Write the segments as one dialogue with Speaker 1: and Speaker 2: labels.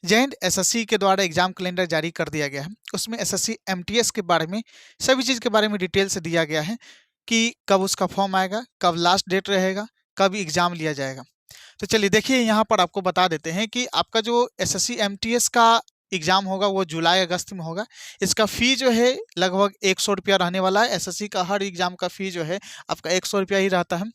Speaker 1: जय हिंद। एसएससी के द्वारा एग्जाम कैलेंडर जारी कर दिया गया है। उसमें एसएससी एमटीएस के बारे में सभी चीज़ के बारे में डिटेल से दिया गया है कि कब उसका फॉर्म आएगा, कब लास्ट डेट रहेगा, कब एग्जाम लिया जाएगा। तो चलिए देखिए, यहाँ पर आपको बता देते हैं कि आपका जो एसएससी एमटीएस का एग्जाम होगा वो जुलाई अगस्त में होगा। इसका फ़ी जो है लगभग 100 रुपया रहने वाला है। एसएससी का हर एग्जाम का फ़ी जो है आपका 100 रुपया ही रहता है।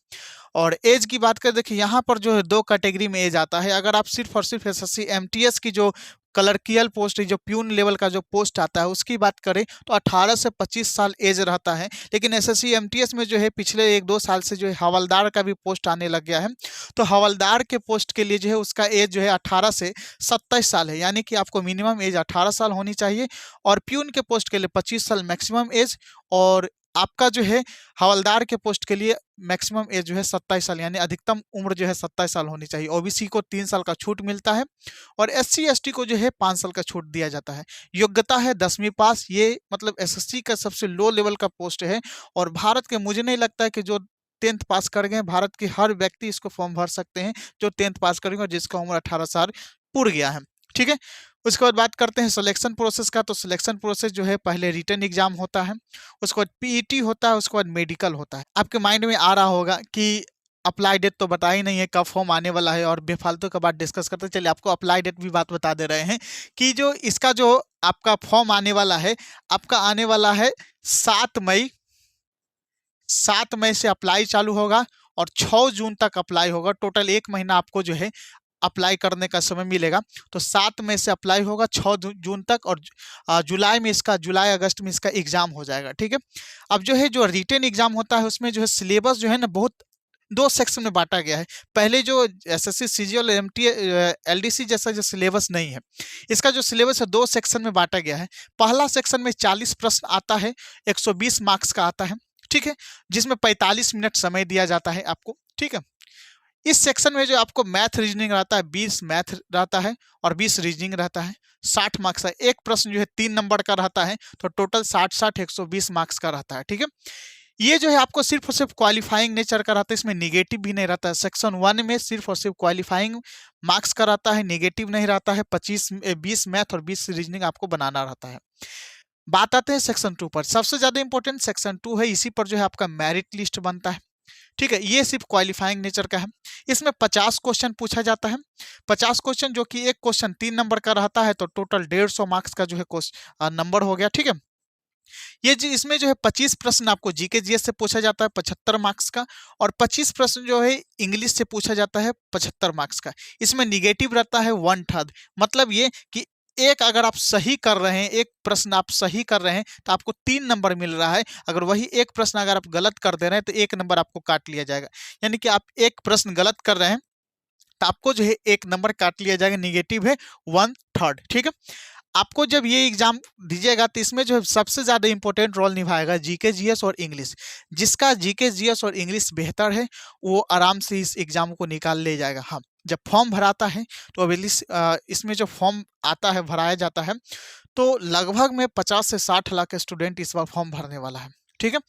Speaker 1: और एज की बात करें, देखिए यहाँ पर जो है 2 कैटेगरी में एज आता है। अगर आप सिर्फ और सिर्फ एसएससी एमटीएस की जो क्लर्कियल पोस्ट है, जो प्यून लेवल का जो पोस्ट आता है, उसकी बात करें तो 18 से 25 साल एज रहता है। लेकिन एसएससी एमटीएस में जो है पिछले 1-2 साल से जो है हवलदार का भी पोस्ट आने लग गया है। तो हवलदार के पोस्ट के लिए जो है उसका एज जो है 18 से 27 साल है, यानी कि आपको मिनिमम एज 18 साल होनी चाहिए। और प्यून के पोस्ट के लिए 25 साल मैक्सिमम एज, और आपका जो है हवलदार के पोस्ट के लिए मैक्सिमम एज जो है 27 साल, यानी अधिकतम उम्र जो है 27 साल होनी चाहिए। ओबीसी को 3 साल का छूट मिलता है और एससी एसटी को जो है 5 साल का छूट दिया जाता है। योग्यता है 10वीं पास। ये मतलब एसएससी का सबसे लो लेवल का पोस्ट है। और भारत के, मुझे नहीं लगता है कि जो 10th पास कर गए, भारत के हर व्यक्ति इसको फॉर्म भर सकते हैं जो 10th पास करेंगे और जिसका उम्र 18 साल पूर गया है। ठीक है। उसके बाद बात करते हैं सिलेक्शन प्रोसेस का। तो सिलेक्शन प्रोसेस जो है, पहले रिटन एग्जाम होता है, उसके बाद पीईटी होता है, उसके बाद मेडिकल होता है। आपके माइंड में आ रहा होगा कि अप्लाई डेट तो बता ही नहीं है, कब फॉर्म आने वाला है, और बेफालतू का बात डिस्कस करते हैं। चलिए आपको अप्लाई डेट भी बात बता दे रहे हैं कि जो इसका जो आपका फॉर्म आने वाला है, आपका आने वाला है 7 मई। 7 मई से अप्लाई चालू होगा और 6 जून तक अप्लाई होगा। टोटल 1 महीना आपको जो है अप्लाई करने का समय मिलेगा। तो 7 मई से अप्लाई होगा 6 जून तक, और जुलाई अगस्त में इसका एग्जाम हो जाएगा। ठीक है। अब जो है जो रिटन एग्जाम होता है, उसमें जो है सिलेबस जो है ना, बहुत 2 सेक्शन में बांटा गया है। पहले जो एसएससी सीजीएल एमटी एलडीसी जैसा जो सिलेबस नहीं है, इसका जो सिलेबस है 2 सेक्शन में बांटा गया है। पहला सेक्शन में 40 प्रश्न आता है, 120 मार्क्स का आता है। ठीक है। जिसमें 45 मिनट समय दिया जाता है आपको। ठीक है। इस सेक्शन में जो आपको मैथ रीजनिंग रहता है, 20 मैथ रहता है और 20 रीजनिंग रहता है। 60 मार्क्स का एक प्रश्न जो है 3 नंबर का रहता है, तो टोटल 60-60 120 मार्क्स का रहता है। ठीक है। ये जो है आपको सिर्फ और सिर्फ क्वालिफाइंग नेचर का रहता है, इसमें निगेटिव भी नहीं रहता है। सेक्शन 1 में सिर्फ और सिर्फ क्वालिफाइंग मार्क्स का रहता है, निगेटिव नहीं रहता है। 20 मैथ और 20 रीजनिंग आपको बनाना रहता है। बात आते हैं सेक्शन 2 पर। सबसे ज्यादा इंपॉर्टेंट सेक्शन 2 है। इसी पर जो है आपका मेरिट लिस्ट बनता है। ठीक है। ये सिर्फ क्वालिफाइंग नेचर का है। इसमें 50 क्वेश्चन पूछा जाता है। 50 क्वेश्चन, जो कि एक क्वेश्चन 3 नंबर का रहता है, तो टोटल 150 मार्क्स का जो है नंबर हो गया। ठीक है। ये जी, इसमें जो है 25 प्रश्न आपको जीके जीएस से पूछा जाता है 75 मार्क्स का, और 25 प्रश्न जो है इंग्लिश से पूछा जाता है 75 मार्क्स का। इसमें निगेटिव रहता है 1/3। मतलब ये कि एक अगर आप सही कर रहे हैं, एक प्रश्न आप सही कर रहे हैं, तो आपको 3 नंबर मिल रहा है। अगर वही एक प्रश्न अगर आप गलत कर दे रहे हैं, तो 1 नंबर आपको काट लिया जाएगा। यानी कि आप एक प्रश्न गलत कर रहे हैं तो आपको जो है 1 नंबर काट लिया जाएगा। निगेटिव है 1/3। ठीक है। आपको जब ये एग्जाम दीजिएगा, तो इसमें जो है सबसे ज्यादा इंपॉर्टेंट रोल निभाएगा जीके जीएस और इंग्लिश। जिसका जीके जीएस और इंग्लिश बेहतर है, वो आराम से इस एग्जाम को निकाल ले जाएगा। हाँ, जब फॉर्म भराता है तो अब इसमें जो फॉर्म आता है, भराया जाता है, तो लगभग में 50 से 60 लाख स्टूडेंट इस बार फॉर्म भरने वाला है। ठीक है।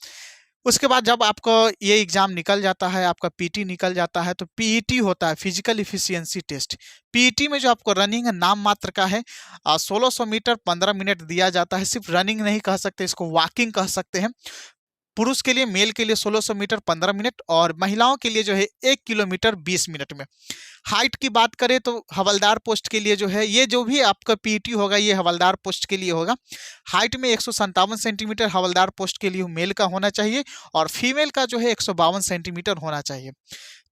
Speaker 1: उसके बाद जब आपको ये एग्जाम निकल जाता है, आपका पीटी निकल जाता है, तो पीईटी होता है, फिजिकल इफिशियंसी टेस्ट। पीईटी में जो आपको रनिंग है, नाम मात्र का है। 1600 मीटर 15 मिनट दिया जाता है। सिर्फ रनिंग नहीं कह सकते, इसको वॉकिंग कह सकते हैं। पुरुष के लिए, मेल के लिए 1600 मीटर 15 मिनट, और महिलाओं के लिए जो है 1 किलोमीटर 20 मिनट में। हाइट की बात करें तो हवलदार पोस्ट के लिए जो है, ये जो भी आपका पीटी होगा, ये हवलदार पोस्ट के लिए होगा। हाइट में 157 सेंटीमीटर हवलदार पोस्ट के लिए मेल का होना चाहिए, और फीमेल का जो है 152 सेंटीमीटर होना चाहिए।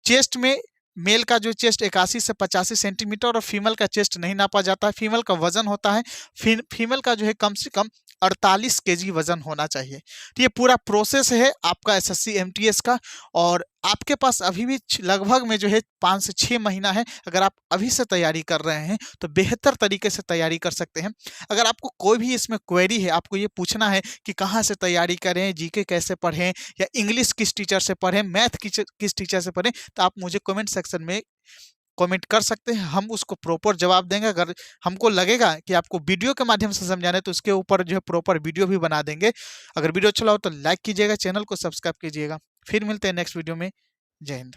Speaker 1: चेस्ट में मेल का जो चेस्ट 81 से 85 सेंटीमीटर, और फीमेल का चेस्ट नहीं नापा जाता है। फीमेल का वजन होता है, फीमेल का जो है कम से कम 48 केजी वजन होना चाहिए। तो ये पूरा प्रोसेस है आपका एसएससी एमटीएस का। और आपके पास अभी भी लगभग में जो है 5 से 6 महीना है। अगर आप अभी से तैयारी कर रहे हैं तो बेहतर तरीके से तैयारी कर सकते हैं। अगर आपको कोई भी इसमें क्वेरी है, आपको ये पूछना है कि कहाँ से तैयारी करें, जीके कैसे पढ़ें, या इंग्लिश किस टीचर से पढ़ें, मैथ किस टीचर से पढ़ें, तो आप मुझे कमेंट सेक्शन में कमेंट कर सकते हैं। हम उसको प्रॉपर जवाब देंगे। अगर हमको लगेगा कि आपको वीडियो के माध्यम से समझाना है, तो उसके ऊपर जो है प्रॉपर वीडियो भी बना देंगे। अगर वीडियो अच्छा लगा तो लाइक कीजिएगा, चैनल को सब्सक्राइब कीजिएगा। फिर मिलते हैं नेक्स्ट वीडियो में। जय हिंद।